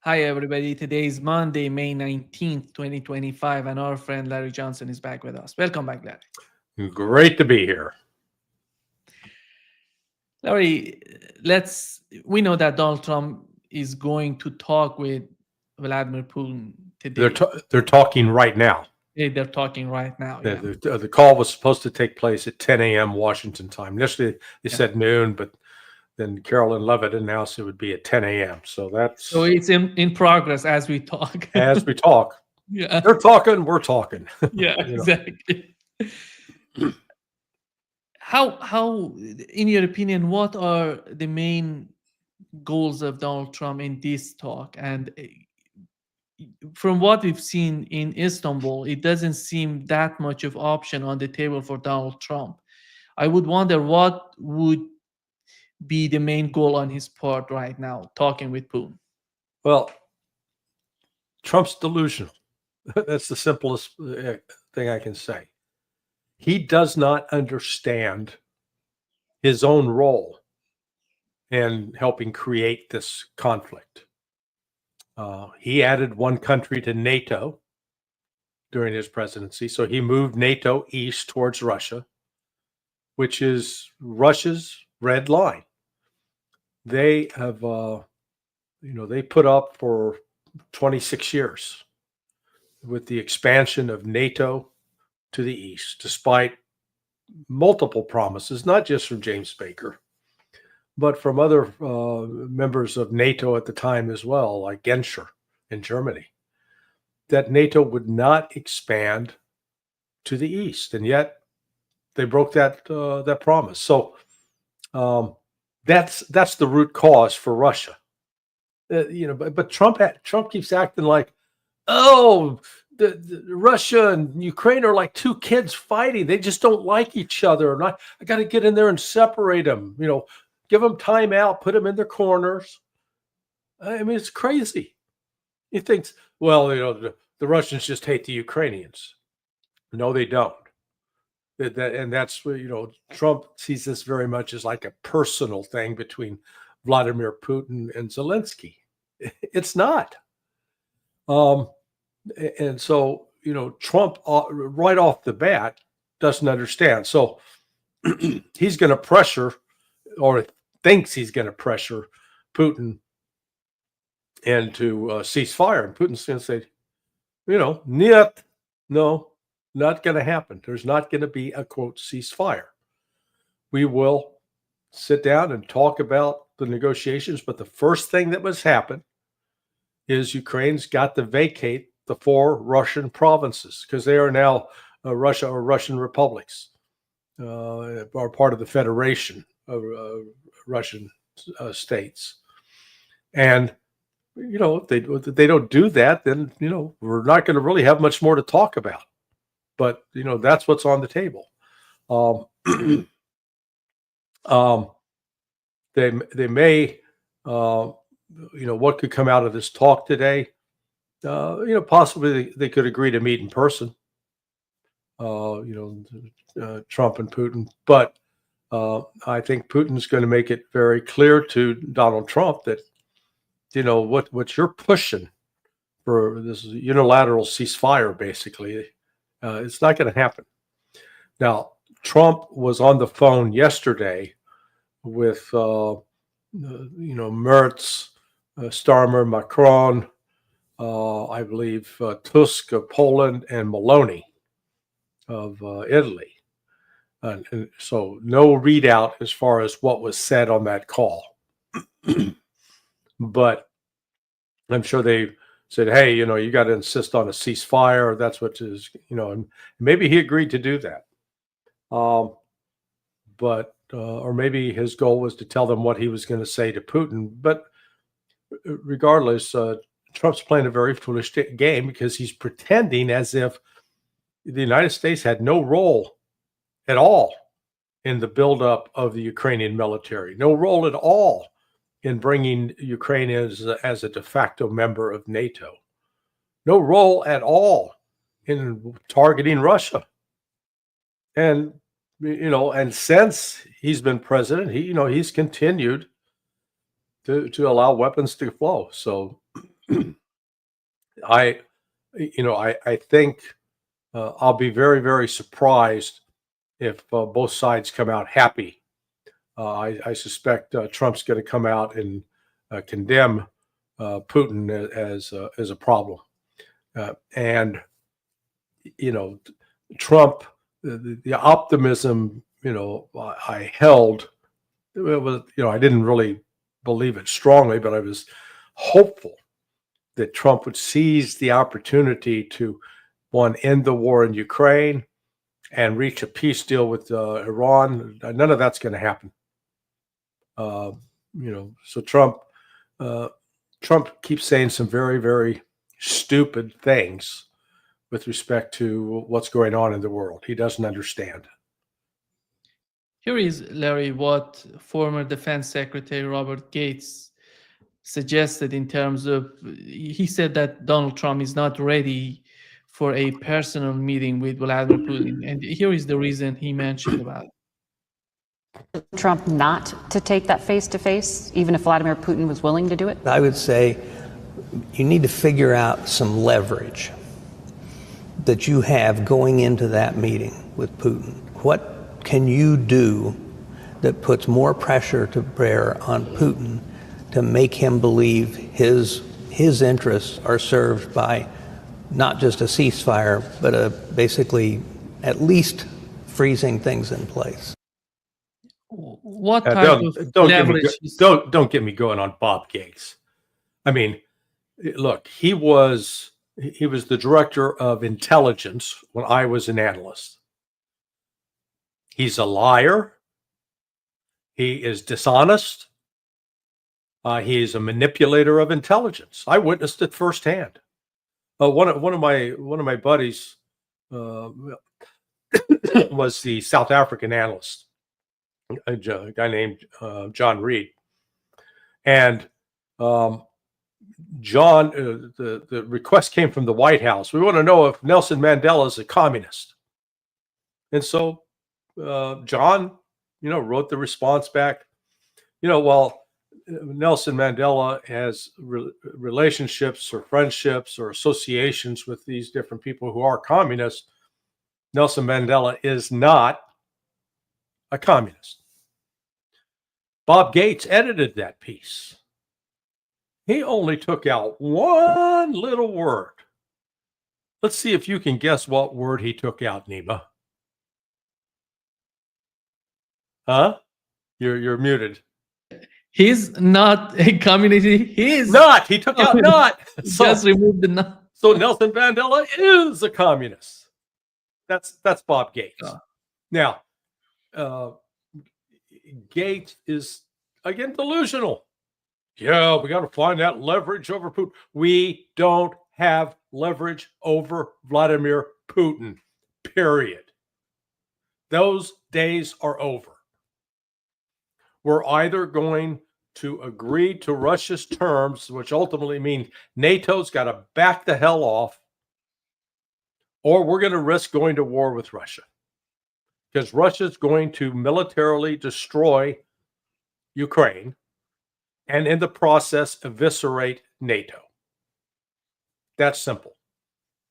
Hi, everybody. Today is Monday, May 19th, 2025, and our friend Larry Johnson is back with us. Welcome back, Larry. Great to be here. Larry, we know that Donald Trump is going to talk with Vladimir Putin They're today. they're talking right now. They're talking right now. Yeah. The call was supposed to take place at 10 a.m. Washington time. Initially, they Yeah. said noon, but then Carolyn Levitt announced it would be at 10 a.m. So that's So it's in progress as we talk. as we talk. Yeah. They're talking, we're talking. Yeah, You know. exactly. How, in your opinion, what are the main goals of Donald Trump in this talk? And from what we've seen in Istanbul, it doesn't seem that much of option on the table for Donald Trump. I would wonder what would be the main goal on his part right now, talking with Putin. Well, Trump's delusional. That's the simplest thing I can say. He does not understand his own role in helping create this conflict. He added one country to NATO during his presidency. So he moved NATO east towards Russia, which is Russia's red line. They have, they put up for 26 years with the expansion of NATO to the east, despite multiple promises, not just from James Baker, but from other members of NATO at the time as well, like Genscher in Germany, that NATO would not expand to the east, and yet they broke that promise. So that's the root cause for Russia. But Trump keeps acting like, oh, the Russia and Ukraine are like two kids fighting. They just don't like each other. And I got to get in there and separate them. Give them time out, put them in their corners. I mean, it's crazy. He thinks, well, the Russians just hate the Ukrainians. No, they don't. And that's Trump sees this very much as like a personal thing between Vladimir Putin and Zelensky. It's not. And so Trump right off the bat doesn't understand. So he's going to pressure, or thinks he's going to pressure Putin into ceasefire, and Putin's going to say, niet, no. Not going to happen. There's not going to be a, quote, ceasefire. We will sit down and talk about the negotiations, but the first thing that must happen is Ukraine's got to vacate the 4 Russian provinces, because they are now Russia or Russian republics, are part of the Federation of Russian states. And if they don't do that, then we're not going to really have much more to talk about. But that's what's on the table. They may, what could come out of this talk today? Possibly they could agree to meet in person. Trump and Putin, but I think Putin's going to make it very clear to Donald Trump that what you're pushing for this unilateral ceasefire, basically. It's not going to happen. Now, Trump was on the phone yesterday with, Merz, Starmer, Macron, I believe Tusk of Poland, and Meloni of Italy. And so no readout as far as what was said on that call. But I'm sure they said, hey, you got to insist on a ceasefire. That's what is, and maybe he agreed to do that. But or maybe his goal was to tell them what he was going to say to Putin. But regardless, Trump's playing a very foolish game, because he's pretending as if the United States had no role at all in the buildup of the Ukrainian military, no role at all in bringing Ukraine as a de facto member of NATO. No role at all in targeting Russia. And, and since he's been president, he's continued to allow weapons to flow. So I think I'll be very, very surprised if both sides come out happy. I suspect Trump's going to come out and condemn Putin as a problem, and Trump, the optimism I held, it was, I didn't really believe it strongly, but I was hopeful that Trump would seize the opportunity to, one, end the war in Ukraine and reach a peace deal with Iran. None of that's going to happen. So Trump keeps saying some very, very stupid things with respect to what's going on in the world. He doesn't understand. Here is, Larry, what former Defense Secretary Robert Gates suggested in terms of, he said that Donald Trump is not ready for a personal meeting with Vladimir Putin. And here is the reason he mentioned about it. Trump not to take that face-to-face, even if Vladimir Putin was willing to do it? I would say you need to figure out some leverage that you have going into that meeting with Putin. What can you do that puts more pressure to bear on Putin to make him believe his interests are served by not just a ceasefire, but basically at least freezing things in place? What type of leverage? Don't get me going on Bob Gates. I mean, look, he was the director of intelligence when I was an analyst. He's a liar. He is dishonest. He is a manipulator of intelligence. I witnessed it firsthand. One of my buddies was the South African analyst, a guy named John Reed, and John, the request came from the White House. We want to know if Nelson Mandela is a communist, and so John, wrote the response back. Well, Nelson Mandela has relationships or friendships or associations with these different people who are communists. Nelson Mandela is not a communist. Bob Gates edited that piece. He only took out one little word. Let's see if you can guess what word he took out, Nima. Huh? You're muted. He's not a communist. He is not. He took out not. Just removed the not. So Nelson Mandela is a communist. That's Bob Gates. Now, Gates is again delusional. Yeah, we got to find that leverage over Putin. We don't have leverage over Vladimir Putin. Period. Those days are over. We're either going to agree to Russia's terms, which ultimately means NATO's got to back the hell off, or we're going to risk going to war with Russia, because Russia's going to militarily destroy Ukraine and in the process eviscerate NATO. That's simple.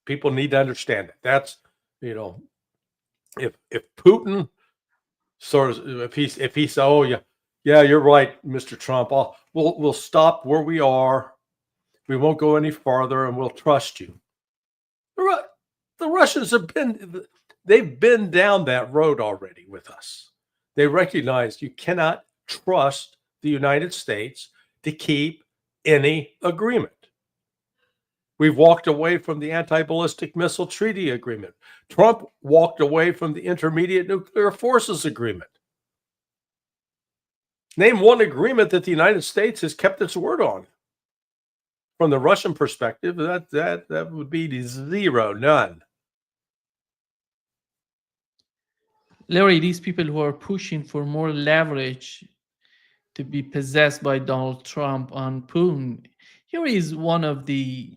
People need to understand that. That's, if Putin sort of, if he says, oh yeah, you're right, Mr. Trump, we'll stop where we are. We won't go any farther, and we'll trust you. The Russians they've been down that road already with us. They recognize you cannot trust the United States to keep any agreement. We've walked away from the anti-ballistic missile treaty agreement. Trump walked away from the intermediate nuclear forces agreement. Name one agreement that the United States has kept its word on. From the Russian perspective, that would be zero, none. Larry, these people who are pushing for more leverage to be possessed by Donald Trump on Putin, here is one of the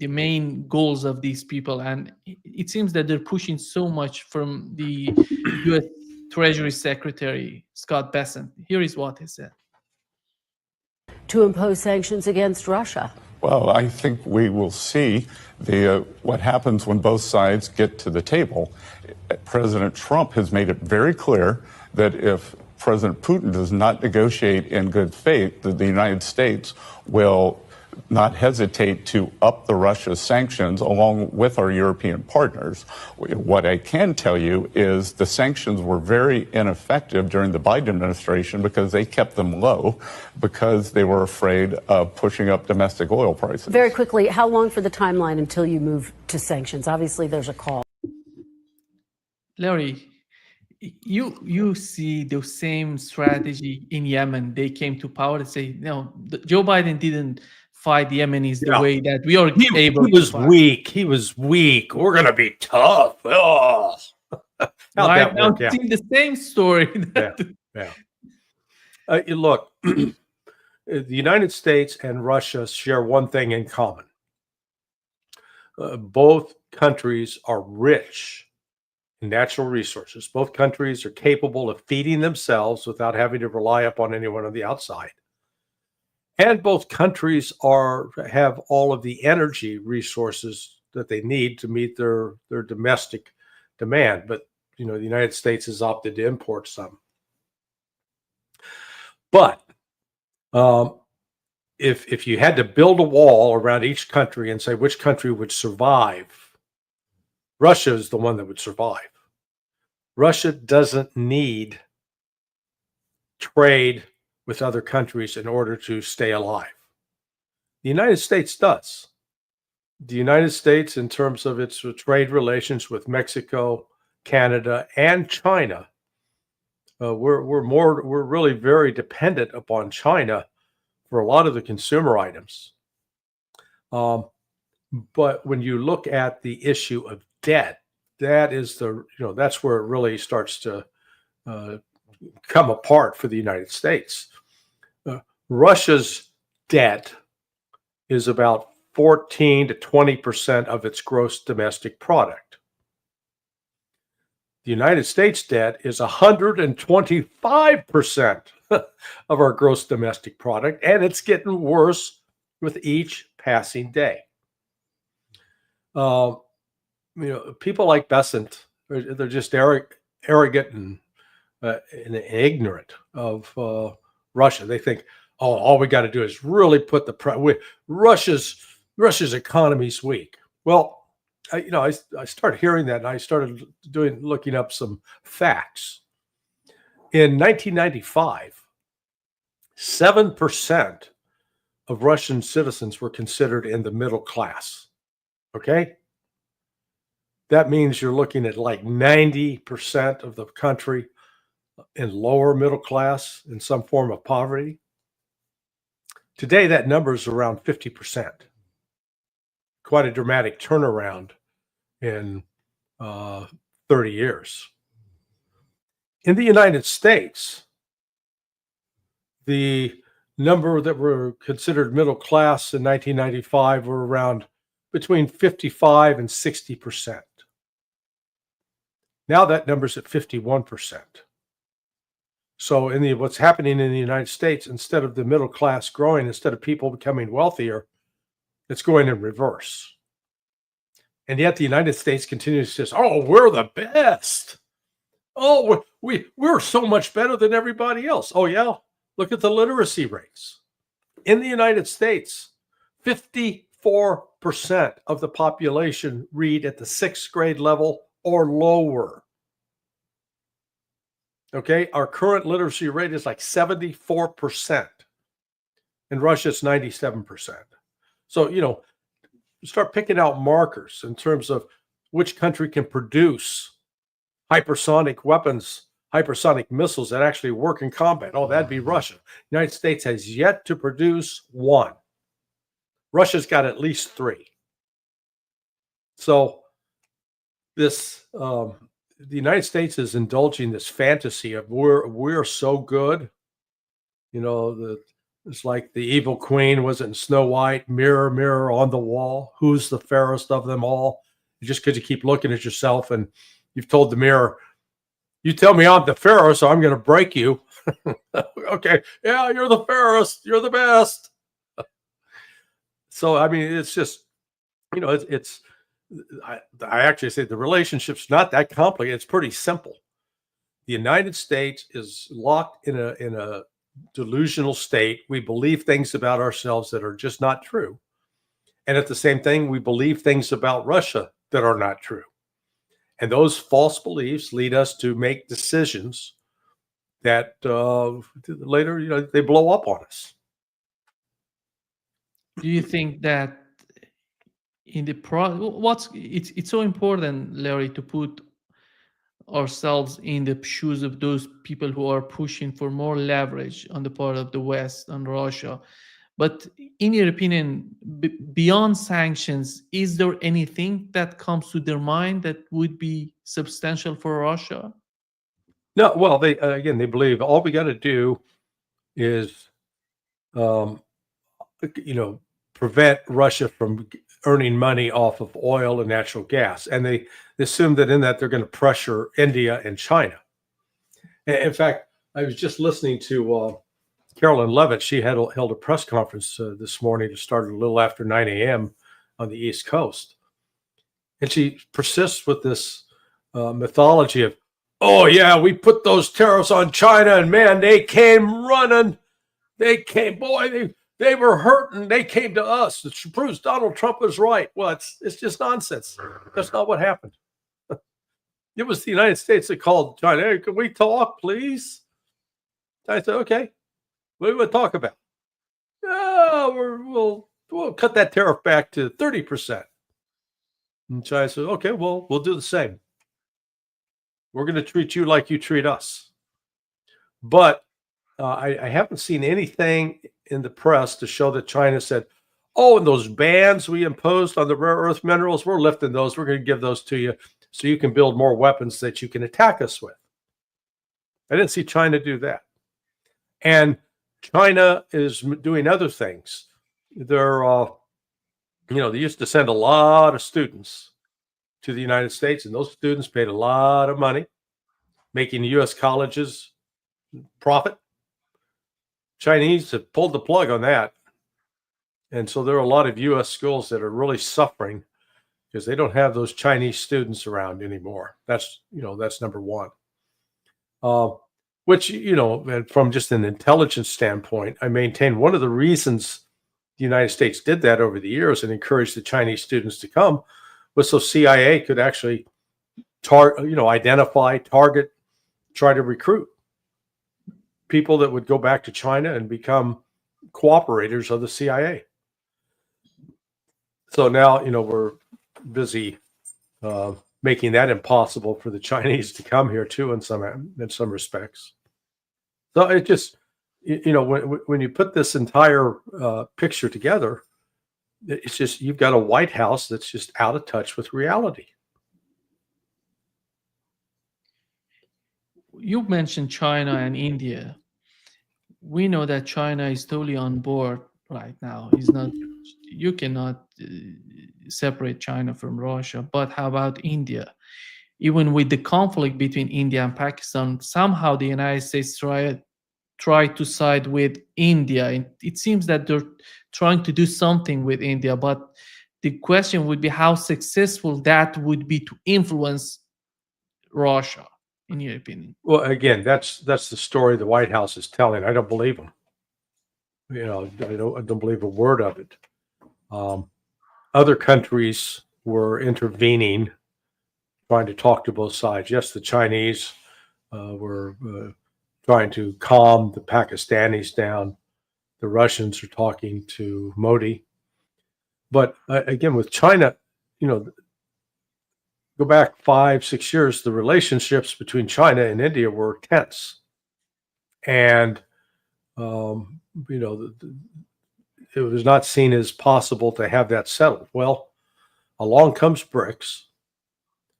main goals of these people, and it seems that they're pushing so much from the U.S. Treasury Secretary Scott Bessent. Here is what he said. To impose sanctions against Russia. Well, I think we will see what happens when both sides get to the table. President Trump has made it very clear that if President Putin does not negotiate in good faith, that the United States will not hesitate to up the Russia sanctions along with our European partners. What I can tell you is the sanctions were very ineffective during the Biden administration because they kept them low because they were afraid of pushing up domestic oil prices. Very quickly, how long for the timeline until you move to sanctions? Obviously, there's a call. Larry, you see the same strategy in Yemen. They came to power and say, no, Joe Biden didn't fight the Yemenis the way that we are able He was to fight. weak. He was weak. We're going to be tough. Oh. Right now, seeing the same story. Look, the United States and Russia share one thing in common. Both countries are rich in natural resources. Both countries are capable of feeding themselves without having to rely upon anyone on the outside. And both countries have all of the energy resources that they need to meet their domestic demand. But, the United States has opted to import some. But if you had to build a wall around each country and say which country would survive, Russia is the one that would survive. Russia doesn't need trade with other countries in order to stay alive. The United States does. The United States, in terms of its trade relations with Mexico, Canada, and China, we're really very dependent upon China for a lot of the consumer items. But when you look at the issue of debt, that is that's where it really starts to come apart for the United States. Russia's debt is about 14 to 20% of its gross domestic product. The United States debt is 125% of our gross domestic product, and it's getting worse with each passing day. People like Besant, they're just arrogant and ignorant of Russia. They think, all we got to do is really put Russia's economy's weak. Well, I started hearing that, and I started looking up some facts. In 1995, 7% of Russian citizens were considered in the middle class. Okay? That means you're looking at like 90% of the country in lower middle class, in some form of poverty. Today, that number is around 50%. Quite a dramatic turnaround in 30 years. In the United States, the number that were considered middle class in 1995 were around between 55 and 60%. Now that number's at 51%. So what's happening in the United States, instead of the middle class growing, instead of people becoming wealthier, it's going in reverse. And yet the United States continues to say, oh, we're the best. Oh, we're so much better than everybody else. Oh, yeah? Look at the literacy rates. In the United States, 54% of the population read at the 6th grade level or lower. Okay, our current literacy rate is like 74%. In Russia, it's 97%. So, start picking out markers in terms of which country can produce hypersonic weapons, hypersonic missiles that actually work in combat. Oh, that'd be Russia. The United States has yet to produce one. Russia's got at least 3. So the United States is indulging this fantasy of we're so good. It's like the evil queen was in Snow White, mirror, mirror on the wall, who's the fairest of them all? Just because you keep looking at yourself and you've told the mirror, you tell me I'm the fairest, so I'm going to break you. Okay, yeah, you're the fairest, you're the best. So I mean, it's just, it's I actually say the relationship's not that complicated. It's pretty simple. The United States is locked in a delusional state. We believe things about ourselves that are just not true. And at the same thing, we believe things about Russia that are not true. And those false beliefs lead us to make decisions that later, they blow up on us. Do you think that in the it's so important, Larry, to put ourselves in the shoes of those people who are pushing for more leverage on the part of the West and Russia. But in your opinion, beyond sanctions, is there anything that comes to their mind that would be substantial for Russia? No, well, they believe all we got to do is, prevent Russia from earning money off of oil and natural gas, and they assume that in that they're going to pressure India and China. In fact, I was just listening to Carolyn Levitt. She held a press conference this morning. It started a little after 9 a.m. on the East Coast, and she persists with this mythology of, oh yeah, we put those tariffs on China, and man, they came running. They came, boy, they were hurting. They came to us. It proves Donald Trump was right. Well, it's just nonsense. That's not what happened. It was the United States that called China. Hey, can we talk, please? I said, okay. What do we want to talk about? Oh, we'll cut that tariff back to 30%. And China said, okay, well, we'll do the same. We're going to treat you like you treat us. But I haven't seen anything in the press to show that China said, oh, and those bans we imposed on the rare earth minerals, we're lifting those. We're going to give those to you so you can build more weapons that you can attack us with. I didn't see China do that. And China is doing other things. They're, they used to send a lot of students to the United States, and those students paid a lot of money, making U.S. colleges profit. Chinese have pulled the plug on that. And so there are a lot of U.S. schools that are really suffering because they don't have those Chinese students around anymore. That's number one. Which, from just an intelligence standpoint, I maintain one of the reasons the United States did that over the years and encouraged the Chinese students to come was so CIA could actually identify, target, try to recruit people that would go back to China and become cooperators of the CIA. So now, we're busy making that impossible for the Chinese to come here too, in some respects. So it just, when you put this entire picture together, it's just, you've got a White House that's just out of touch with reality. You mentioned China and India. We know that China is totally on board right now. You cannot separate China from Russia. But how about India? Even with the conflict between India and Pakistan, somehow the United States try to side with India. And it seems that they're trying to do something with India. But the question would be how successful that would be to influence Russia, in your opinion. Well, again, that's the story the White House is telling. I don't believe them. I don't believe a word of it. Other countries were intervening, trying to talk to both sides. Yes, the Chinese were trying to calm the Pakistanis down. The Russians are talking to Modi. But again, with China, go back 5-6 years, the relationships between China and India were tense. And, it was not seen as possible to have that settled. Well, along comes BRICS.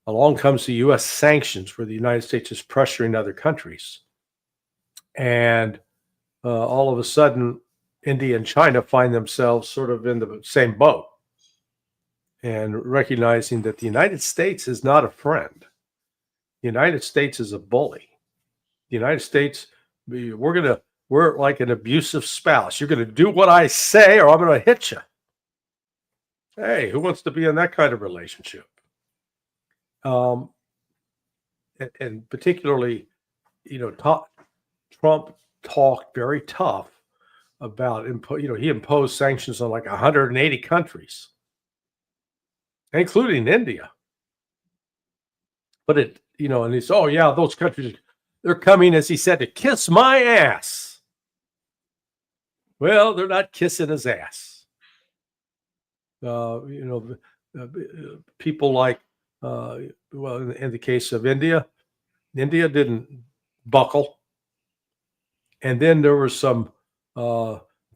Along comes the U.S. sanctions, where the United States is pressuring other countries. And all of a sudden, India and China find themselves sort of in the same boat, and recognizing that the United States is not a friend. The United States is a bully. The United States, we're like an abusive spouse. You're going to do what I say or I'm going to hit you. Hey, who wants to be in that kind of relationship? And particularly, Trump talked very tough about, he imposed sanctions on like 180 countries, including India. But and he's, oh yeah, those countries, they're coming, as he said, to kiss my ass. Well, they're not kissing his ass. People like, well, in the case of India didn't buckle. And then there were some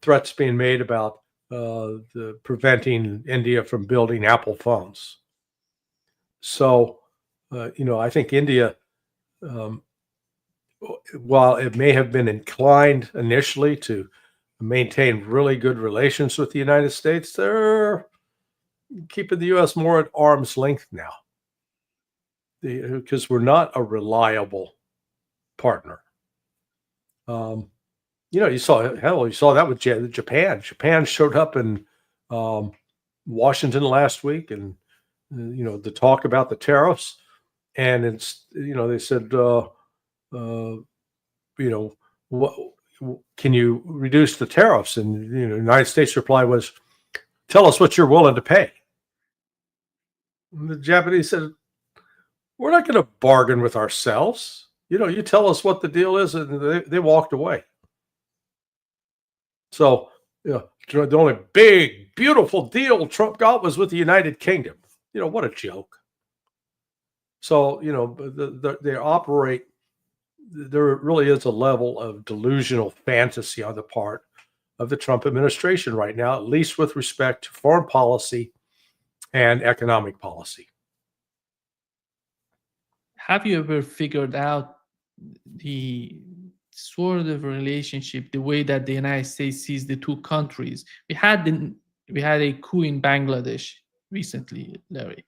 threats being made about preventing India from building Apple phones. So, I think India, while it may have been inclined initially to maintain really good relations with the United States, they're keeping the U.S. more at arm's length now, because we're not a reliable partner. You saw that with Japan. Japan showed up in Washington last week, and the talk about the tariffs, and it's they said, what can you reduce the tariffs? And the United States reply was, tell us what you're willing to pay. And the Japanese said, we're not going to bargain with ourselves. You tell us what the deal is, and they walked away. So, the only big, beautiful deal Trump got was with the United Kingdom. What a joke. So, they operate, there really is a level of delusional fantasy on the part of the Trump administration right now, at least with respect to foreign policy and economic policy. Have you ever figured out the sort of relationship, the way that the United States sees the two countries? We had a coup in Bangladesh recently, Larry,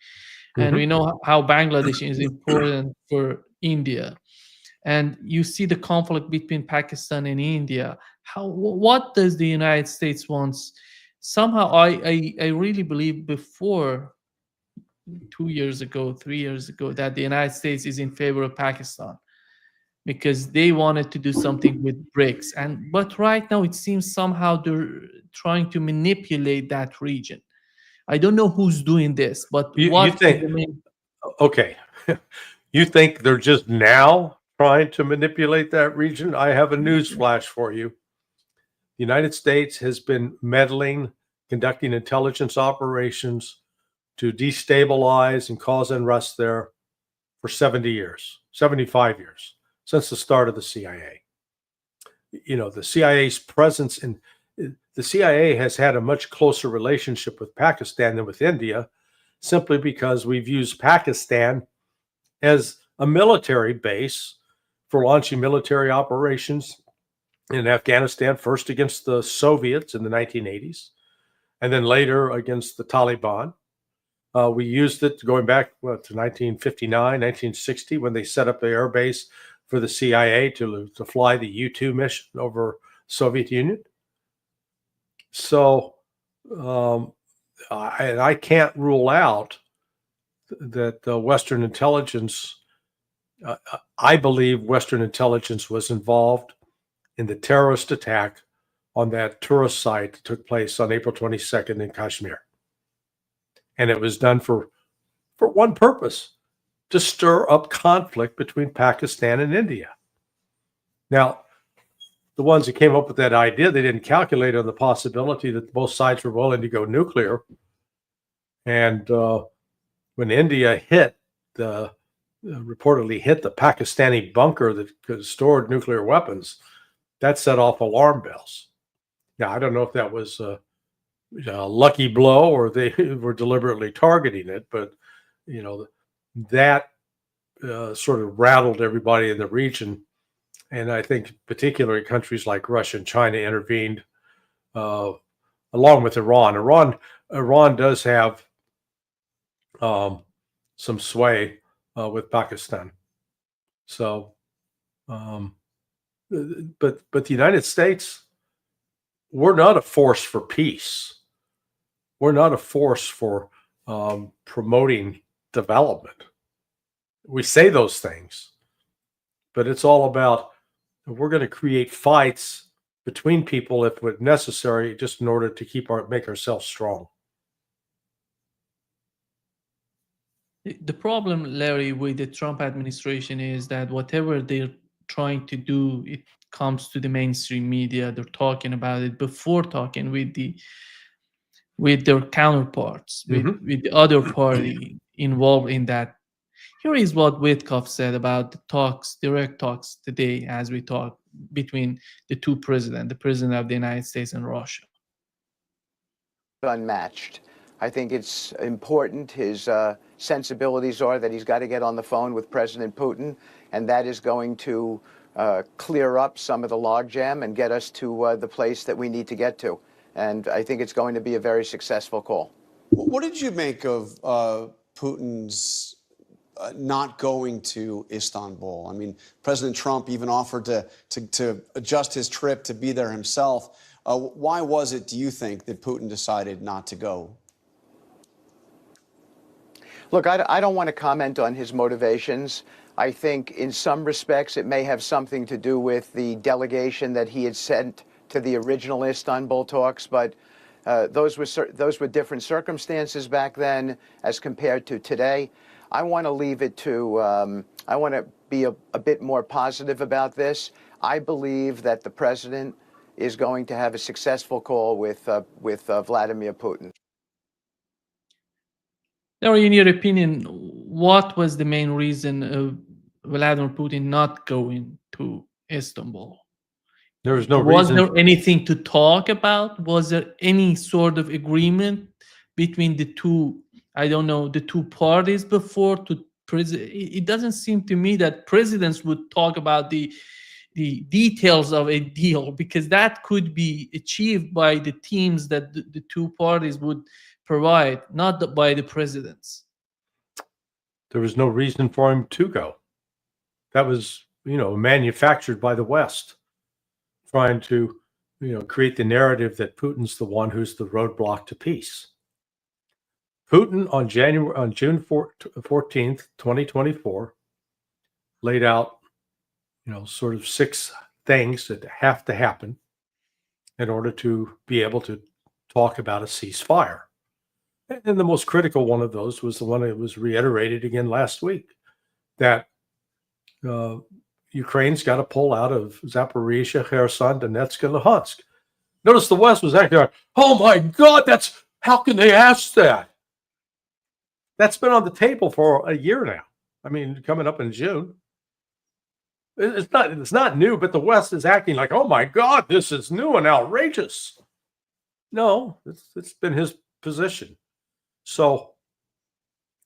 and we know how Bangladesh is important for India. And you see the conflict between Pakistan and India. What does the United States want? Somehow, I really believe before 2 years ago, 3 years ago, that the United States is in favor of Pakistan because they wanted to do something with BRICS. But right now, it seems somehow they're trying to manipulate that region. I don't know who's doing this, but You think, okay, you think they're just now trying to manipulate that region? I have a news flash for you. The United States has been meddling, conducting intelligence operations to destabilize and cause unrest there for 70 years, 75 years, since the start of the CIA. The CIA's presence the CIA has had a much closer relationship with Pakistan than with India, simply because we've used Pakistan as a military base for launching military operations in Afghanistan, first against the Soviets in the 1980s, and then later against the Taliban. We used it going back to 1959, 1960, when they set up the air base for the CIA to fly the U-2 mission over Soviet Union. So I can't rule out that Western intelligence, I believe Western intelligence was involved in the terrorist attack on that tourist site that took place on April 22nd in Kashmir. And it was done for one purpose, to stir up conflict between Pakistan and India. Now, the ones that came up with that idea, they didn't calculate on the possibility that both sides were willing to go nuclear. And when India reportedly hit the Pakistani bunker that stored nuclear weapons, that set off alarm bells. Now, I don't know if that was a lucky blow or they were deliberately targeting it, but that sort of rattled everybody in the region. And I think particularly countries like Russia and China intervened, along with Iran. Iran does have some sway with Pakistan. So, but the United States, we're not a force for peace. We're not a force for promoting development. We say those things, but it's all about we're going to create fights between people if it's necessary, just in order to make ourselves strong. The problem, Larry, with the Trump administration is that whatever they're trying to do, it comes to the mainstream media. They're talking about it before talking with their counterparts, with the other party involved in that. Here is what Witkoff said about the talks, direct talks today, as we talk between the two presidents, the president of the United States and Russia. Unmatched. I think it's important. His sensibilities are that he's got to get on the phone with President Putin, and that is going to clear up some of the logjam and get us to the place that we need to get to. And I think it's going to be a very successful call. What did you make of Putin's not going to Istanbul? I mean, President Trump even offered to adjust his trip to be there himself. Why was it, do you think, that Putin decided not to go? Look, I don't want to comment on his motivations. I think in some respects it may have something to do with the delegation that he had sent to the original Istanbul talks, but those were different circumstances back then as compared to today. I want to leave it to, I want to be a bit more positive about this. I believe that the president is going to have a successful call with Vladimir Putin. Now, in your opinion, what was the main reason of Vladimir Putin not going to Istanbul? There was no Was reason. there anything to talk about? Was there any sort of agreement between the two, I don't know, the two parties before to it doesn't seem to me that presidents would talk about the details of a deal, because that could be achieved by the teams that the two parties would provide, not by the presidents. There was no reason for him to go. That was, manufactured by the West, trying to, create the narrative that Putin's the one who's the roadblock to peace. Putin on June 14th, 2024, laid out, sort of 6 things that have to happen in order to be able to talk about a ceasefire. And the most critical one of those was the one that was reiterated again last week, that Ukraine's got to pull out of Zaporizhia, Kherson, Donetsk, and Luhansk. Notice the West was acting like, oh my God, how can they ask that? That's been on the table for a year now. I mean, coming up in June. It's not new, but the West is acting like, oh my God, this is new and outrageous. No, it's been his position. So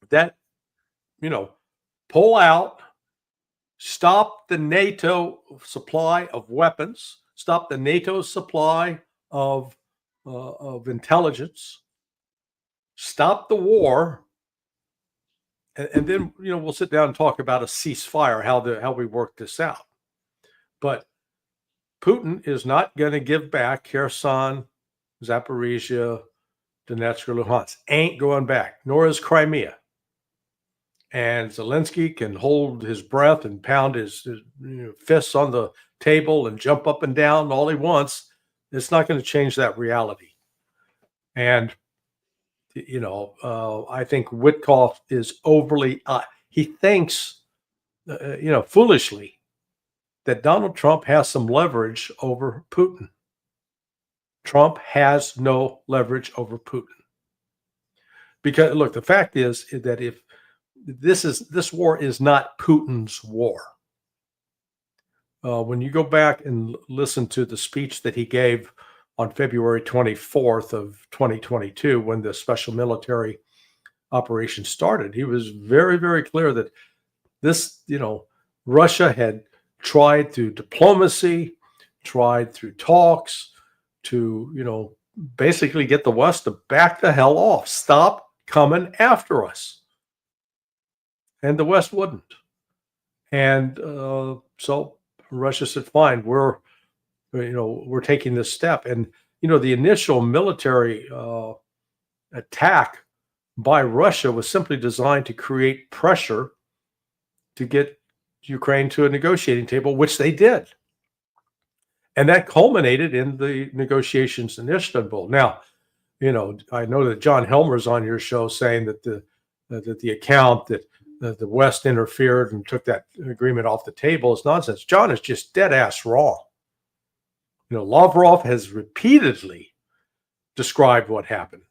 that, pull out, stop the NATO supply of weapons, stop the NATO supply of intelligence, stop the war, and then we'll sit down and talk about a ceasefire, how we work this out. But Putin is not going to give back Kherson, Zaporizhia, Donetsk, or Luhansk. Ain't going back, nor is Crimea. And Zelensky can hold his breath and pound his fists on the table and jump up and down all he wants. It's not going to change that reality. And, I think Witkoff is overly, he thinks, foolishly, that Donald Trump has some leverage over Putin. Trump has no leverage over Putin. Because, look, the fact is that if this war is not Putin's war. When you go back and listen to the speech that he gave on February 24th of 2022, when the special military operation started, he was very, very clear that this, Russia had tried through diplomacy, tried through talks to, basically get the West to back the hell off, stop coming after us. And the West wouldn't. And so Russia said, fine, we're taking this step. And, the initial military attack by Russia was simply designed to create pressure to get Ukraine to a negotiating table, which they did. And that culminated in the negotiations in Istanbul. Now, I know that John Helmer's on your show saying that the account that the West interfered and took that agreement off the table is nonsense. John is just dead ass wrong. Lavrov has repeatedly described what happened.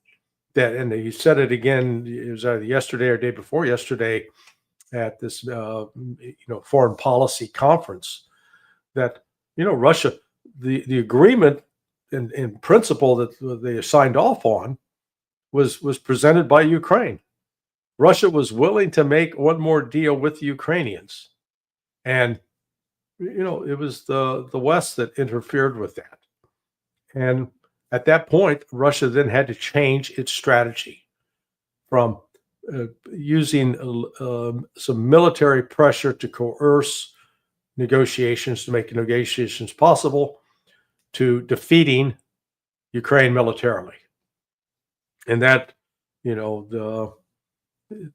And he said it again. It was either yesterday or day before yesterday at this foreign policy conference that Russia, the agreement in principle that they signed off on was presented by Ukraine. Russia was willing to make one more deal with the Ukrainians, and it was the West that interfered with that. And at that point, Russia then had to change its strategy from using some military pressure to coerce negotiations, to make negotiations possible, to defeating Ukraine militarily. And that,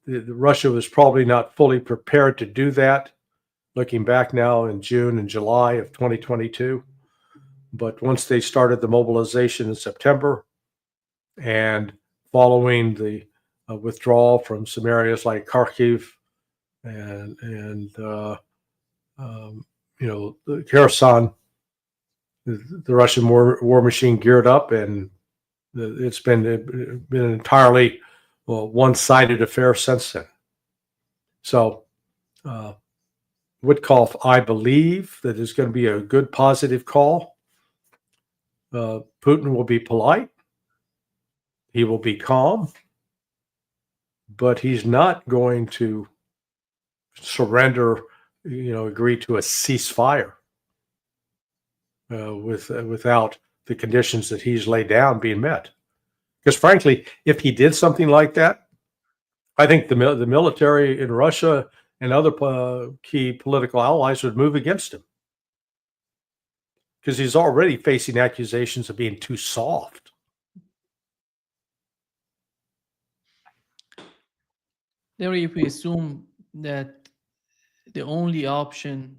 Russia was probably not fully prepared to do that, looking back now in June and July of 2022. But once they started the mobilization in September and following the withdrawal from some areas like Kharkiv and Kherson, the Russian war machine geared up, and it's been an entirely one-sided affair since then. So Witkoff, I believe that is going to be a good positive call. Putin will be polite. He will be calm, but he's not going to surrender, agree to a ceasefire without the conditions that he's laid down being met. Because frankly, if he did something like that, I think the military in Russia and other key political allies would move against him, because he's already facing accusations of being too soft. Larry, if we assume that the only option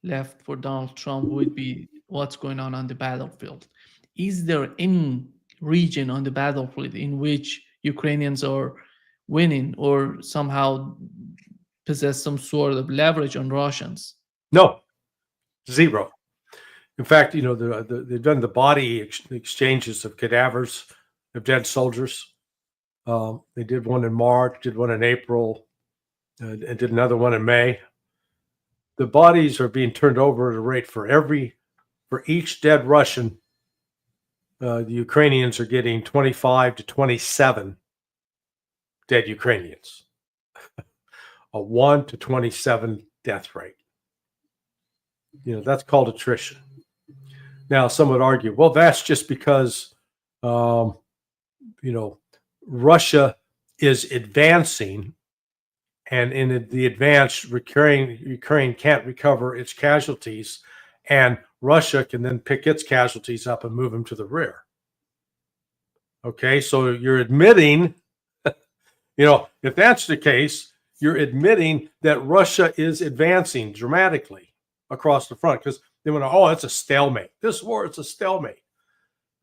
left for Donald Trump would be what's going on the battlefield, is there any region on the battlefield in which Ukrainians are winning or somehow possess some sort of leverage on Russians? No, zero. In fact, they've done the body exchanges of cadavers of dead soldiers. They did one in March, did one in April, and did another one in May. The bodies are being turned over at a rate for each dead Russian. The Ukrainians are getting 25 to 27 dead Ukrainians. A 1 to 27 death rate. That's called attrition. Now, some would argue, well, that's just because, Russia is advancing, and in the advance, Ukraine can't recover its casualties, and Russia can then pick its casualties up and move them to the rear. Okay, so you're admitting, if that's the case, you're admitting that Russia is advancing dramatically across the front, because they want to, it's a stalemate. This war, it's a stalemate.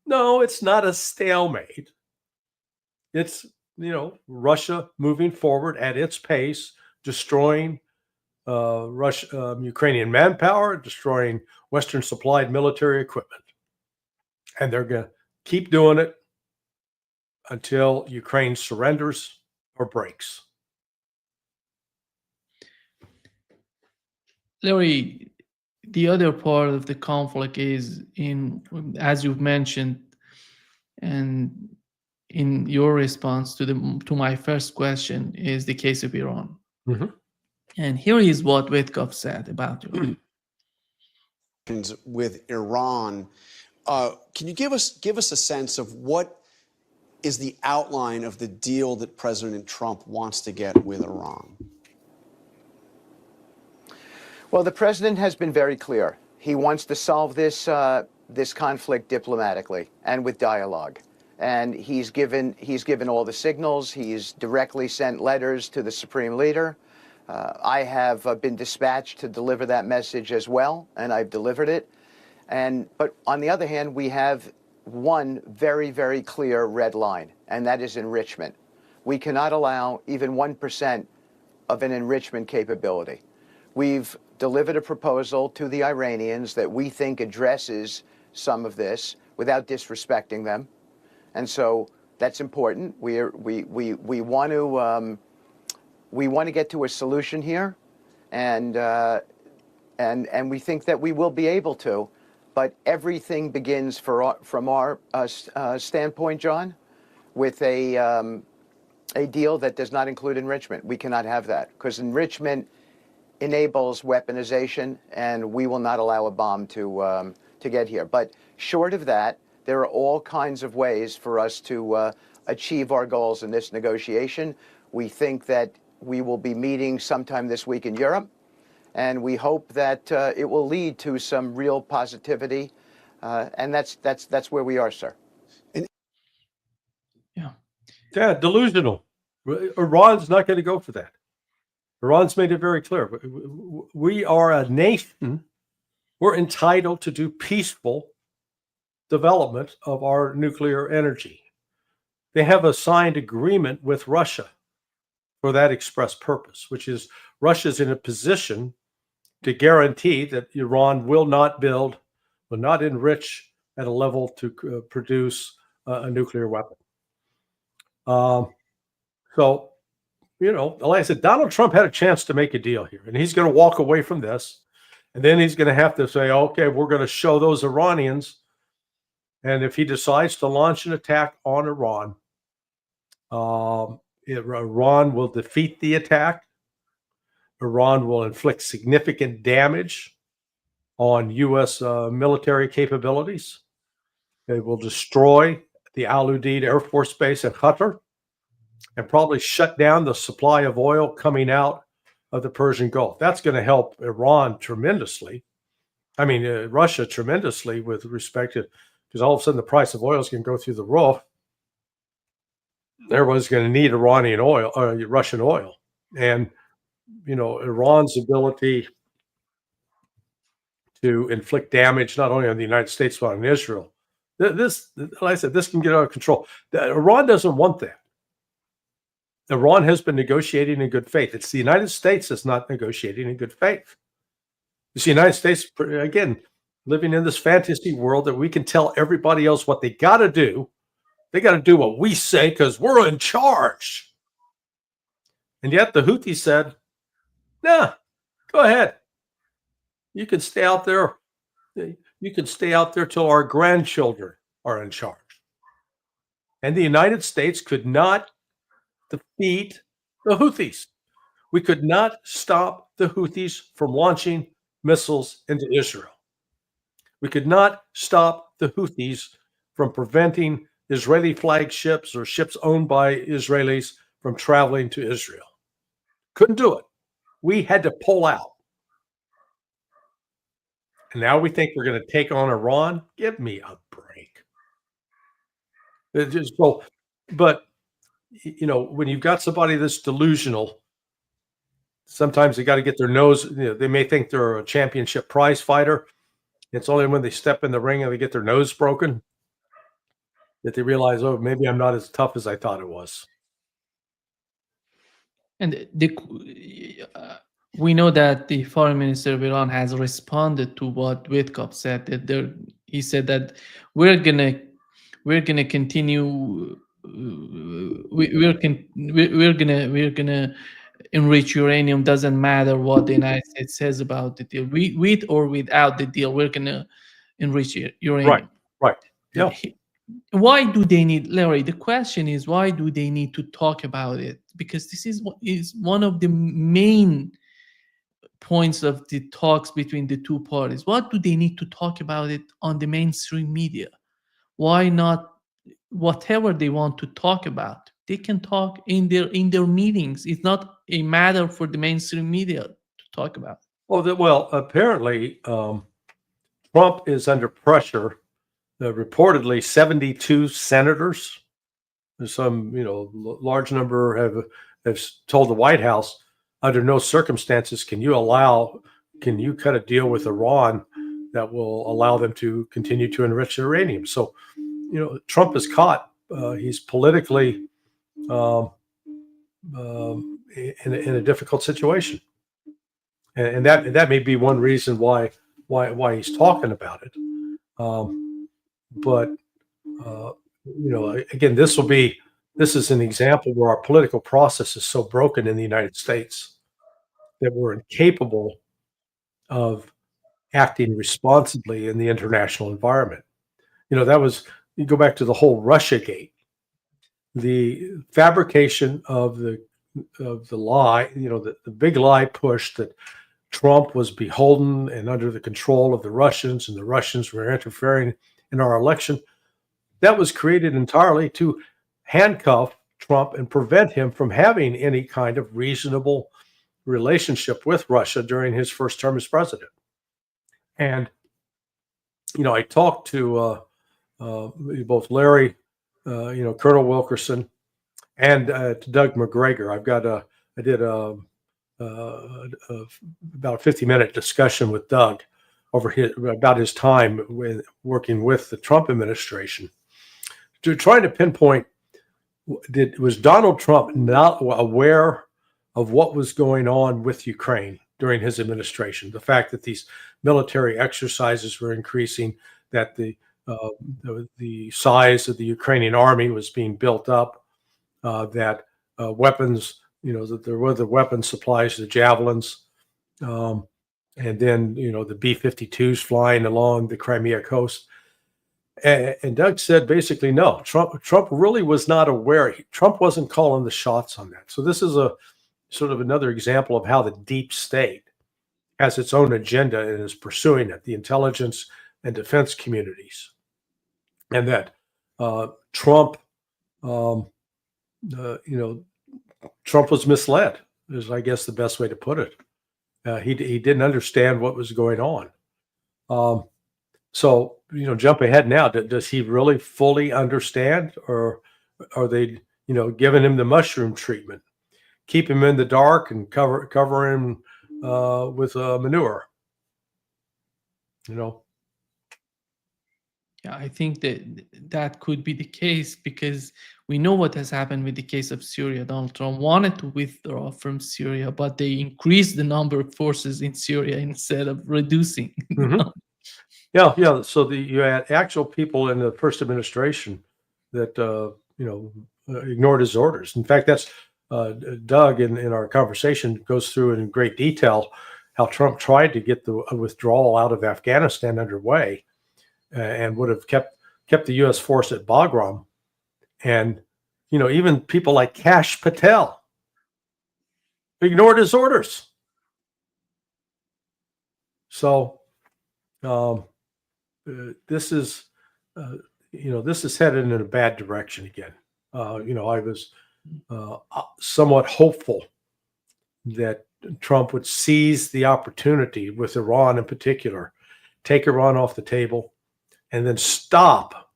No, it's not a stalemate. It's, Russia moving forward at its pace, destroying Ukrainian manpower, destroying Western supplied military equipment. And they're going to keep doing it until Ukraine surrenders or breaks. Larry, the other part of the conflict is as you've mentioned, and in your response to my first question, is the case of Iran. Mm-hmm. And here is what Witkoff said about Iran. With Iran, can you give us a sense of what is the outline of the deal that President Trump wants to get with Iran? Well, the president has been very clear. He wants to solve this conflict diplomatically and with dialogue. and he's given all the signals. He's directly sent letters to the Supreme Leader. I have been dispatched to deliver that message as well, and I've delivered it. But on the other hand, we have one very, very clear red line, and that is enrichment. We cannot allow even 1% of an enrichment capability. We've delivered a proposal to the Iranians that we think addresses some of this without disrespecting them, and so that's important. We want to get to a solution here, and we think that we will be able to. But everything begins from our standpoint, John, with a deal that does not include enrichment. We cannot have that, because enrichment enables weaponization, and we will not allow a bomb to get here. But short of that, there are all kinds of ways for us to achieve our goals in this negotiation. We think that we will be meeting sometime this week in Europe, and we hope that it will lead to some real positivity, and that's where we are, sir. Yeah, delusional. Iran's not going to go for that. Iran's made it very clear. We are a nation. We're entitled to do peaceful development of our nuclear energy. They have a signed agreement with Russia for that express purpose, which is Russia's in a position to guarantee that Iran will not build, will not enrich at a level to produce a nuclear weapon. So, like I said, Donald Trump had a chance to make a deal here, and he's going to walk away from this, and then he's going to have to say, okay, we're going to show those Iranians, and if he decides to launch an attack on Iran, Iran will defeat the attack. Iran will inflict significant damage on U.S. Military capabilities. They will destroy the Al Udeid Air Force Base in Qatar and probably shut down the supply of oil coming out of the Persian Gulf. That's going to help Iran tremendously. I mean, Russia tremendously with respect to, because all of a sudden the price of oil is going to go through the roof. Everyone's going to need Iranian oil, or Russian oil. And, Iran's ability to inflict damage not only on the United States, but on Israel. This, like I said, this can get out of control. Iran doesn't want that. Iran has been negotiating in good faith. It's the United States that's not negotiating in good faith. It's the United States, again, living in this fantasy world that we can tell everybody else what they got to do. They got to do what we say because we're in charge. And yet the Houthis said, nah, go ahead. You can stay out there. You can stay out there till our grandchildren are in charge. And the United States could not defeat the Houthis. We could not stop the Houthis from launching missiles into Israel. We could not stop the Houthis from preventing Israeli flagships or ships owned by Israelis from traveling to Israel. Couldn't do it. We had to pull out. And now we think we're going to take on Iran? Give me a break. But when you've got somebody that's delusional, sometimes they got to get their nose, they may think they're a championship prize fighter. It's only when they step in the ring and they get their nose broken that they realize, oh, maybe I'm not as tough as I thought it was. And we know that the foreign minister of Iran has responded to what Witkoff said. That he said that we're gonna continue. We're gonna enrich uranium. Doesn't matter what the United States says about the deal. With or without the deal, we're gonna enrich uranium. Right. Yeah. Why do they need, Larry? The question is, why do they need to talk about it? Because this is one of the main points of the talks between the two parties. What do they need to talk about it on the mainstream media? Why not whatever they want to talk about? They can talk in their meetings. It's not a matter for the mainstream media to talk about. Well, apparently Trump is under pressure reportedly 72 senators, some large number have told the White House, under no circumstances can you cut a deal with Iran that will allow them to continue to enrich uranium. So, Trump is caught. He's politically in a difficult situation, and that may be one reason why he's talking about it. But again, this is an example where our political process is so broken in the United States that we're incapable of acting responsibly in the international environment. You go back to the whole Russiagate, the fabrication of the lie, the big lie push that Trump was beholden and under the control of the Russians, and the Russians were interfering in our election. That was created entirely to handcuff Trump and prevent him from having any kind of reasonable relationship with Russia during his first term as president. And, I talked to both Larry, Colonel Wilkerson, and to Doug McGregor. I did about a 50-minute discussion with Doug about his time working with the Trump administration, to trying to pinpoint, was Donald Trump not aware of what was going on with Ukraine during his administration? The fact that these military exercises were increasing, that the size of the Ukrainian army was being built up, that weapons, that there were the weapon supplies, the javelins, and then the B-52s flying along the Crimea coast. And Doug said basically, no, Trump really was not aware. Trump wasn't calling the shots on that. So this is a sort of another example of how the deep state has its own agenda and is pursuing it, the intelligence and defense communities. And that Trump was misled, is, I guess, the best way to put it. He didn't understand what was going on. So, jump ahead now. Does he really fully understand, or are they, giving him the mushroom treatment, keep him in the dark and cover him with manure? Yeah, I think that could be the case, because we know what has happened with the case of Syria. Donald Trump wanted to withdraw from Syria, but they increased the number of forces in Syria instead of reducing. Mm-hmm. Yeah. So you had actual people in the first administration that ignored his orders. In fact, that's Doug in our conversation goes through in great detail how Trump tried to get the withdrawal out of Afghanistan underway, and would have kept the U.S. force at Bagram, and even people like Kash Patel ignored his orders. So this is headed in a bad direction again. I was somewhat hopeful that Trump would seize the opportunity with Iran in particular, take Iran off the table, and then stop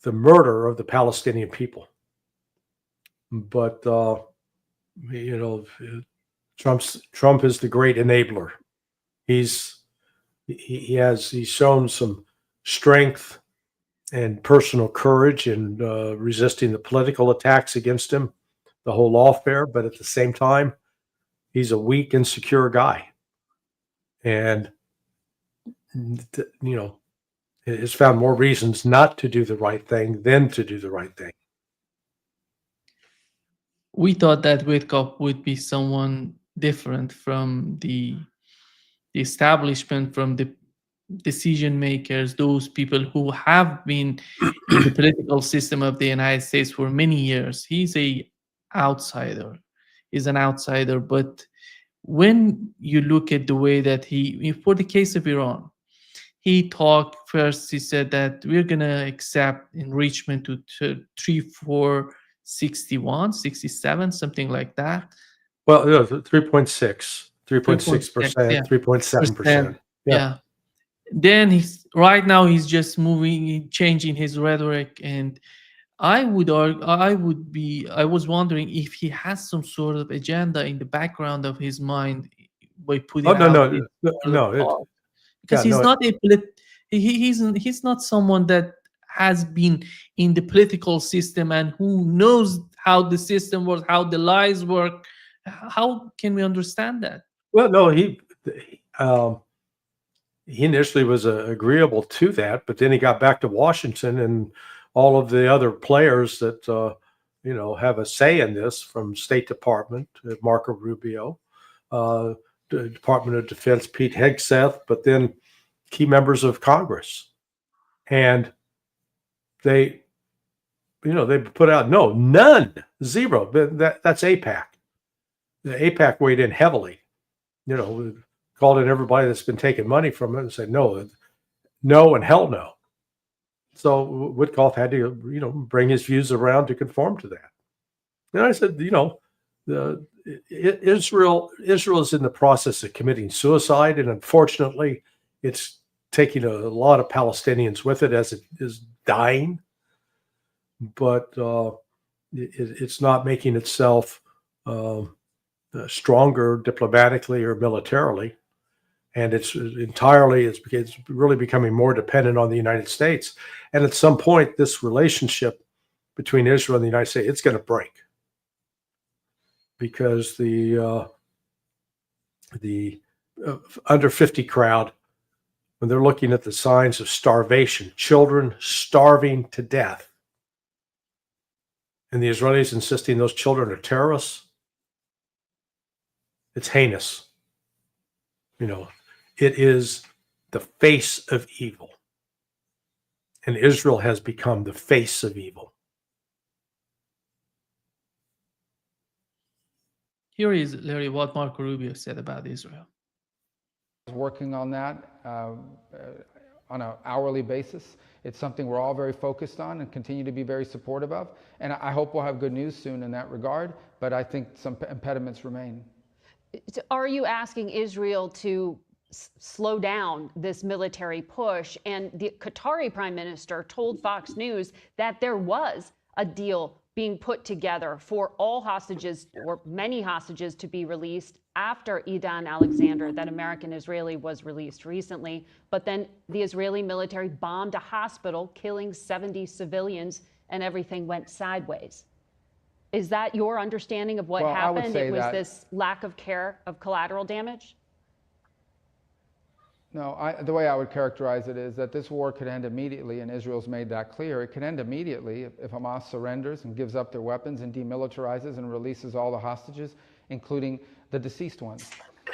the murder of the Palestinian people. But Trump is the great enabler. He's shown some strength and personal courage in resisting the political attacks against him, the whole lawfare. But at the same time, he's a weak, insecure guy, and has found more reasons not to do the right thing than to do the right thing. We thought that Witkoff would be someone different from the establishment, from the decision makers, those people who have been in the political system of the United States for many years. He's an outsider, but when you look at the way that for the case of Iran, he talked first, he said that we're going to accept enrichment to 3.461, 67, something like that. Well, 3.6%, 3.7%. Yeah. then right now he's just moving, changing his rhetoric, and I would argue, I was wondering if he has some sort of agenda in the background of his mind by Oh, putting no, out no, this sort of no. talk. Because Yeah, he's no. not he's not someone that has been in the political system and who knows how the system works, how the lies work. How can we understand that? Well, no, he initially was agreeable to that, but then he got back to Washington, and all of the other players that have a say in this, from State Department, Marco Rubio, the Department of Defense, Pete Hegseth, but then key members of Congress, and they put out none, zero. That's AIPAC. The AIPAC weighed in heavily. Called in everybody that's been taking money from it and said no, and hell no. So Witkoff had to, bring his views around to conform to that. And I said, Israel is in the process of committing suicide, and unfortunately, it's taking a lot of Palestinians with it as it is dying. But it's not making itself stronger diplomatically or militarily. And it's really becoming more dependent on the United States. And at some point, this relationship between Israel and the United States, it's going to break, because the under 50 crowd, when they're looking at the signs of starvation, children starving to death, and the Israelis insisting those children are terrorists, it's heinous. It is the face of evil. And Israel has become the face of evil. Here is, Larry, what Marco Rubio said about Israel. Working on that on an hourly basis. It's something we're all very focused on and continue to be very supportive of. And I hope we'll have good news soon in that regard, but I think some impediments remain. Are you asking Israel to slow down this military push? And the Qatari prime minister told Fox News that there was a deal being put together for all hostages, or many hostages, to be released after Idan Alexander, that American Israeli, was released recently. But then the Israeli military bombed a hospital, killing 70 civilians, and everything went sideways. Is that your understanding of what happened? It was this lack of care of collateral damage? No, the way I would characterize it is that this war could end immediately, and Israel's made that clear. It could end immediately if Hamas surrenders and gives up their weapons and demilitarizes and releases all the hostages, including the deceased ones.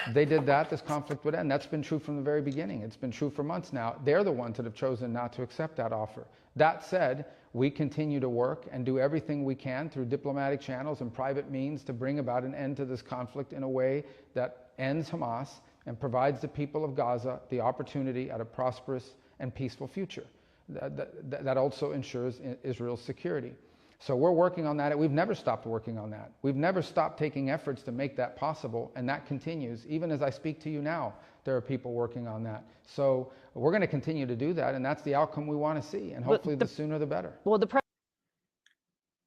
If they did that, this conflict would end. That's been true from the very beginning. It's been true for months now. They're the ones that have chosen not to accept that offer. That said, we continue to work and do everything we can through diplomatic channels and private means to bring about an end to this conflict in a way that ends Hamas and provides the people of Gaza the opportunity at a prosperous and peaceful future. That also ensures Israel's security. So we're working on that. We've never stopped working on that. We've never stopped taking efforts to make that possible, and that continues. Even as I speak to you now, there are people working on that. So we're going to continue to do that, and that's the outcome we want to see, and hopefully the sooner the better. Well,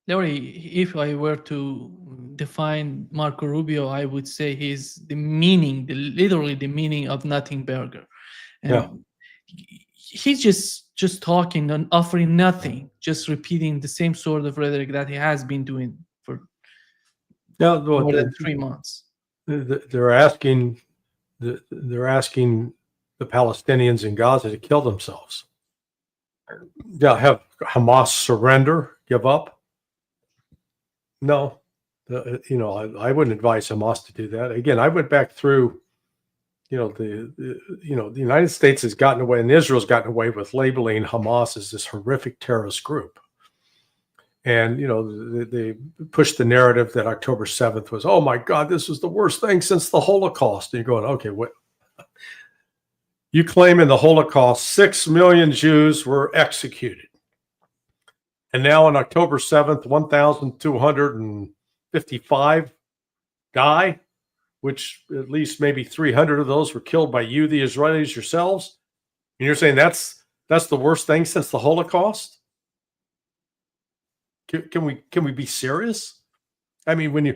Larry, if I were to define Marco Rubio, I would say he's literally the meaning of nothing burger. And he's just talking and offering nothing, just repeating the same sort of rhetoric that he has been doing for more than 3 months. They're asking the Palestinians in Gaza to kill themselves. Yeah, have Hamas surrender, give up. No, I wouldn't advise Hamas to do that. Again, I went back through, the United States has gotten away, and Israel's gotten away with labeling Hamas as this horrific terrorist group. And, they pushed the narrative that October 7th was, oh my God, this was the worst thing since the Holocaust. And you're going, okay, what? You claim in the Holocaust, 6 million Jews were executed. And now on October 7th, 1,255 die, which at least maybe 300 of those were killed by you, the Israelis yourselves. And you're saying that's the worst thing since the Holocaust? Can we be serious? I mean, when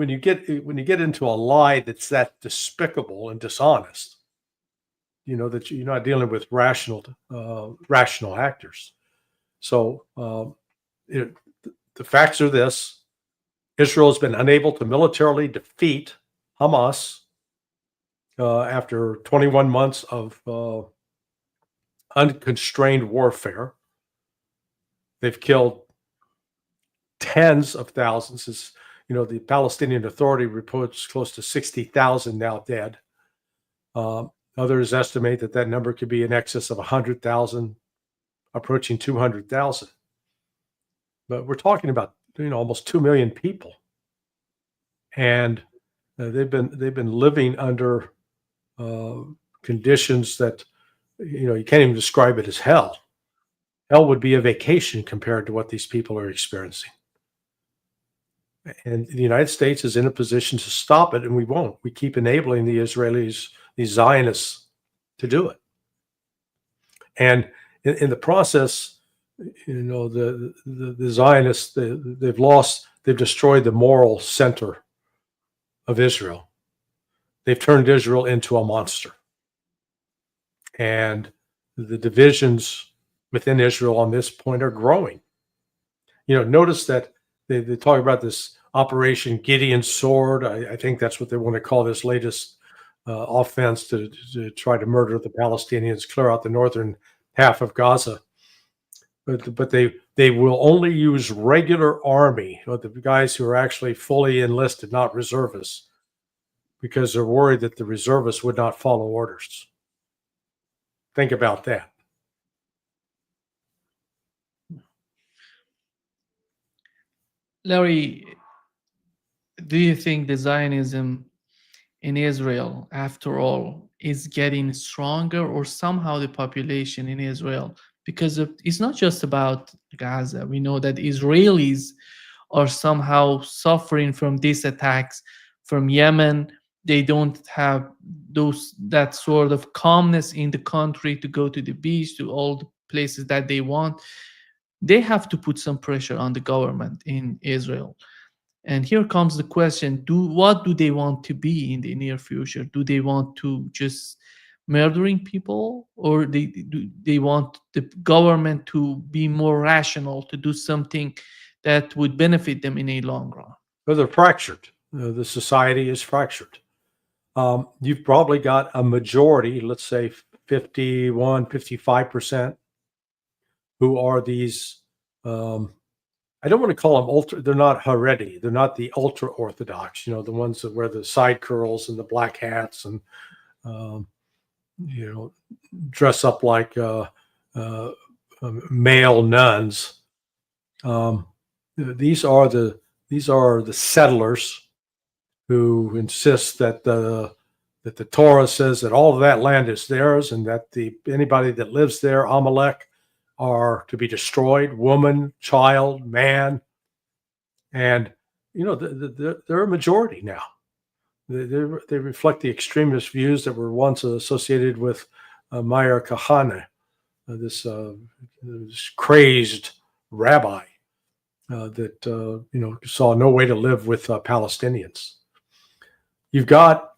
you get into a lie that's that despicable and dishonest, that you're not dealing with rational actors. So the facts are this: Israel has been unable to militarily defeat Hamas after 21 months of unconstrained warfare. They've killed tens of thousands. The Palestinian Authority reports close to 60,000 now dead. Others estimate that number could be in excess of 100,000, approaching 200,000. But we're talking about almost 2 million people, and they've been living under conditions that you can't even describe it as hell. Hell would be a vacation compared to what these people are experiencing. And the United States is in a position to stop it, and we won't. We keep enabling the Israelis, these Zionists, to do it. And in the process, the Zionists, they've destroyed the moral center of Israel. They've turned Israel into a monster. And the divisions within Israel on this point are growing. Notice that they talk about this Operation Gideon's Sword. I think that's what they want to call this latest offense to try to murder the Palestinians, clear out the northern half of Gaza. But they will only use regular army, the guys who are actually fully enlisted, not reservists, because they're worried that the reservists would not follow orders. Think about that. Larry, do you think the Zionism in Israel, after all, is getting stronger, or somehow the population in Israel, because it's not just about Gaza. We know that Israelis are somehow suffering from these attacks from Yemen. They don't have that sort of calmness in the country to go to the beach, to all the places that they want. They have to put some pressure on the government in Israel. And here comes the question, what do they want to be in the near future? Do they want to just murdering people, or do they want the government to be more rational, to do something that would benefit them in a long run? Well, they're fractured. The society is fractured. You've probably got a majority, let's say 51, 55%, who are these, I don't want to call them they're not Haredi. They're not the ultra Orthodox, the ones that wear the side curls and the black hats and, dress up like male nuns. These are the settlers who insist that the Torah says that all of that land is theirs, and that anybody that lives there, Amalek, are to be destroyed, woman, child, man. And they're a majority now. They reflect the extremist views that were once associated with Meir Kahane, this crazed rabbi that saw no way to live with Palestinians. You've got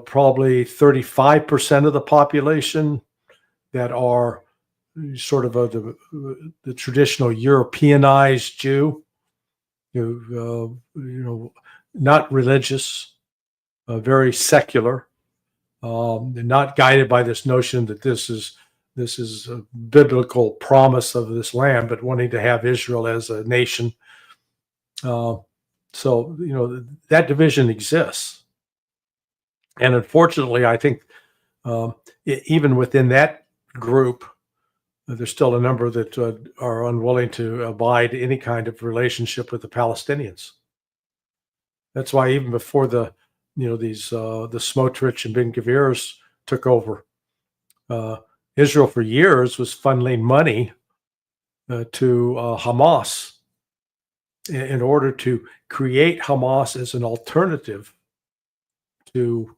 probably 35% of the population that are sort of the traditional Europeanized Jew, not religious, very secular, and not guided by this notion that this is a biblical promise of this land, but wanting to have Israel as a nation. So that division exists, and unfortunately, I think even within that group, there's still a number that are unwilling to abide any kind of relationship with the Palestinians. That's why even before the Smotrich and Ben-Gvirs took over, Israel for years was funneling money to Hamas in order to create Hamas as an alternative to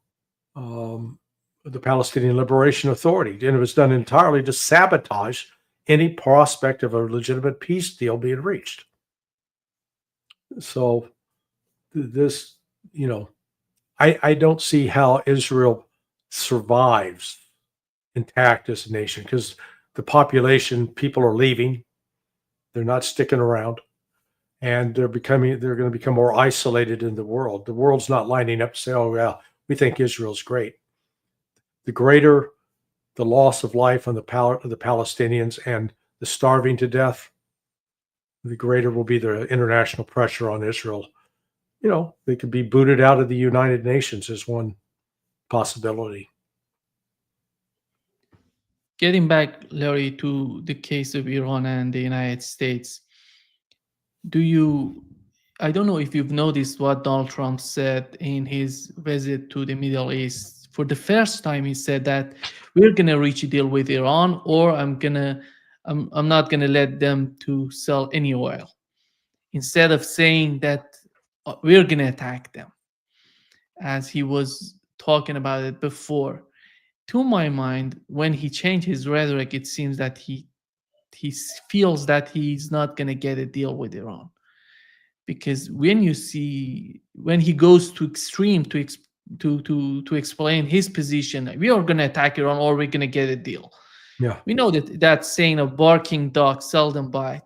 the Palestinian Liberation Authority, and it was done entirely to sabotage any prospect of a legitimate peace deal being reached. So this, I don't see how Israel survives intact as a nation, because the population, people are leaving, they're not sticking around, and they're going to become more isolated in the world. The world's not lining up to say, oh yeah, we think Israel's great. The greater the loss of life on the Palestinians and the starving to death, the greater will be the international pressure on Israel. They could be booted out of the United Nations as one possibility. Getting back, Larry, to the case of Iran and the United States, I don't know if you've noticed what Donald Trump said in his visit to the Middle East. For the first time, he said that we're going to reach a deal with Iran, or I'm not going to let them to sell any oil, instead of saying that we're going to attack them, as he was talking about it before. To my mind, when he changed his rhetoric, it seems that he feels that he's not going to get a deal with Iran, because when he goes to extreme to explain his position, we are going to attack Iran or we're going to get a deal. Yeah, we know that saying of barking dog seldom bite,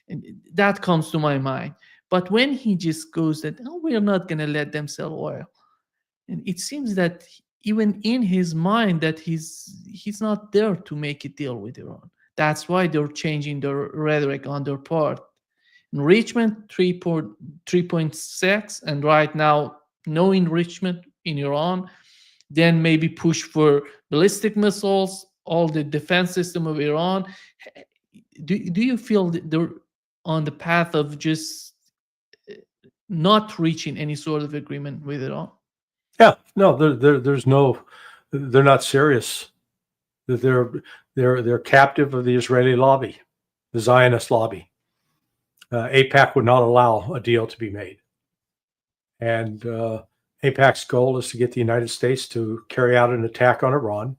and that comes to my mind. But when he just goes that, oh, we're not going to let them sell oil, and it seems that even in his mind that he's not there to make a deal with Iran. That's why they're changing their rhetoric on their part. Enrichment 3.6, and right now no enrichment in Iran. Then maybe push for ballistic missiles, all the defense system of Iran. Do you feel that they're on the path of just not reaching any sort of agreement with Iran? Yeah, no, they're not serious. They're captive of the Israeli lobby, the Zionist lobby. AIPAC would not allow a deal to be made, and AIPAC's goal is to get the United States to carry out an attack on Iran.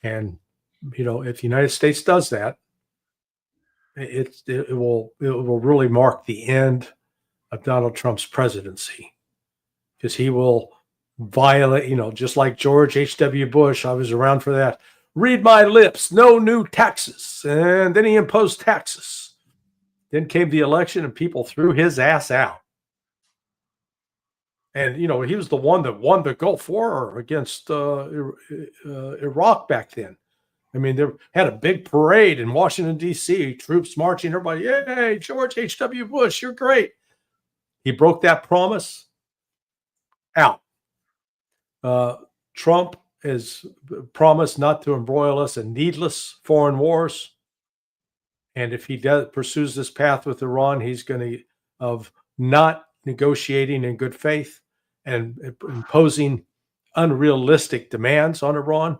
And if the United States does that, it will really mark the end of Donald Trump's presidency, because he will violate, just like George H.W. Bush. I was around for that. Read my lips, no new taxes. And then he imposed taxes. Then came the election and people threw his ass out. And, he was the one that won the Gulf War against Iraq back then. I mean, they had a big parade in Washington, D.C., troops marching, everybody, yay, George H.W. Bush, you're great. He broke that promise. Out. Trump has promised not to embroil us in needless foreign wars. And if he pursues this path with Iran, he's going to not negotiating in good faith and imposing unrealistic demands on Iran.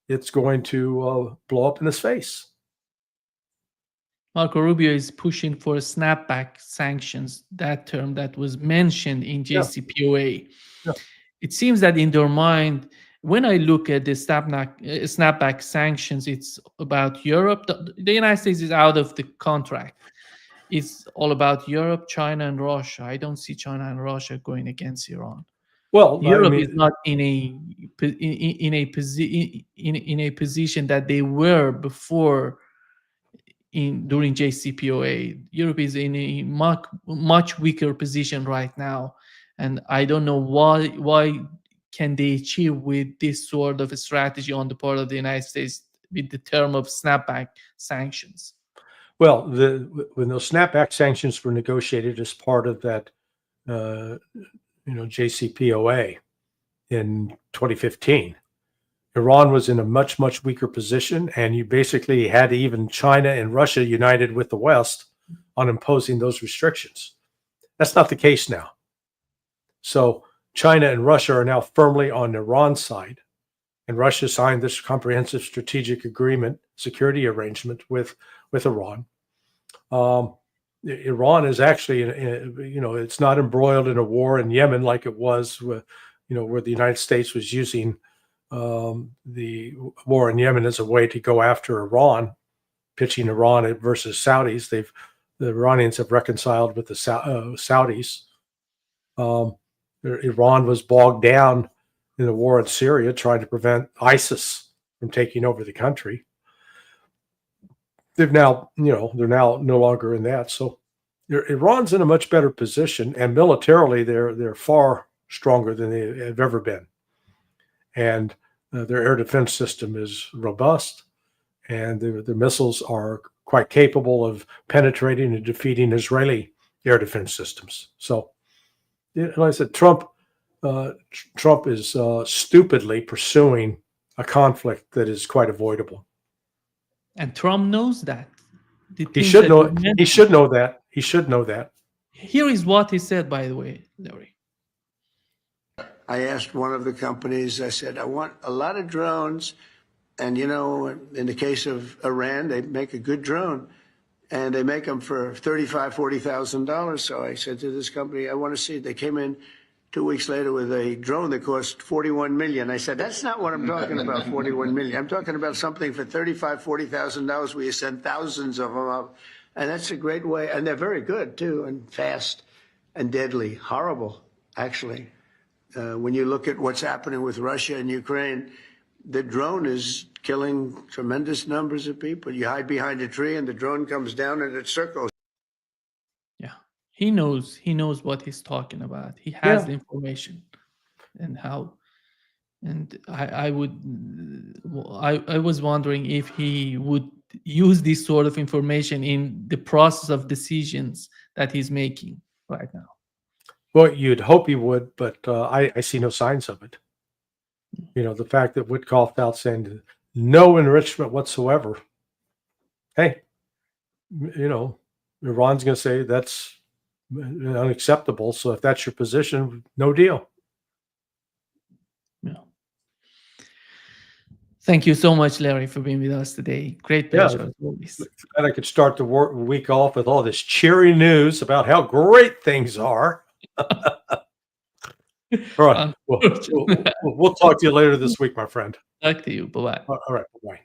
It's going to blow up in his face. Marco Rubio is pushing for snapback sanctions, that term that was mentioned in JCPOA. Yeah. It seems that in their mind, when I look at the snapback sanctions, it's about Europe. The United States is out of the contract. It's all about Europe, China, and Russia. I don't see China and Russia going against Iran. Well, Europe is not in a position that they were before. During JCPOA, Europe is in a much weaker position right now, and I don't know why can they achieve with this sort of a strategy on the part of the United States with the term of snapback sanctions. Well, when those snapback sanctions were negotiated as part of that, JCPOA in 2015. Iran was in a much, much weaker position, and you basically had even China and Russia united with the West on imposing those restrictions. That's not the case now. So China and Russia are now firmly on Iran's side, and Russia signed this comprehensive strategic agreement, security arrangement with Iran. Iran is actually, it's not embroiled in a war in Yemen like it was, where the United States was using the war in Yemen as a way to go after Iran, pitching Iran versus Saudis. The Iranians have reconciled with the Saudis. Iran was bogged down in the war in Syria, trying to prevent ISIS from taking over the country. They're now no longer in that. So Iran's in a much better position, and militarily they're far stronger than they have ever been. And their air defense system is robust, and their missiles are quite capable of penetrating and defeating Israeli air defense systems. So, like I said, Trump is stupidly pursuing a conflict that is quite avoidable. And Trump knows that. He should know. He should know that. He should know that. Here is what he said, by the way, Larry. I asked one of the companies, I said, I want a lot of drones. And, you know, in the case of Iran, they make a good drone. And they make them for $35,000, $40,000. So I said to this company, I want to see it. They came in 2 weeks later with a drone that cost $41 million. I said, that's not what I'm talking about, $41 million. I'm talking about something for $35,000, $40,000 where you send thousands of them up. And that's a great way. And they're very good, too, and fast and deadly. Horrible, actually. When you look at what's happening with Russia and Ukraine, the drone is killing tremendous numbers of people. You hide behind a tree and the drone comes down and it circles. Yeah, he knows what he's talking about. He has the information and how. And I was wondering if he would use this sort of information in the process of decisions that he's making right now. Well, you'd hope he would, but I see no signs of it. You know, the fact that Witkoff out saying no enrichment whatsoever. Hey, you know, Iran's going to say that's unacceptable. So if that's your position, no deal. Yeah. Thank you so much, Larry, for being with us today. Great pleasure as always. And I could start the week off with all this cheery news about how great things are. All right. We'll talk to you later this week, my friend. Talk to you. Bye-bye. All right. Bye-bye.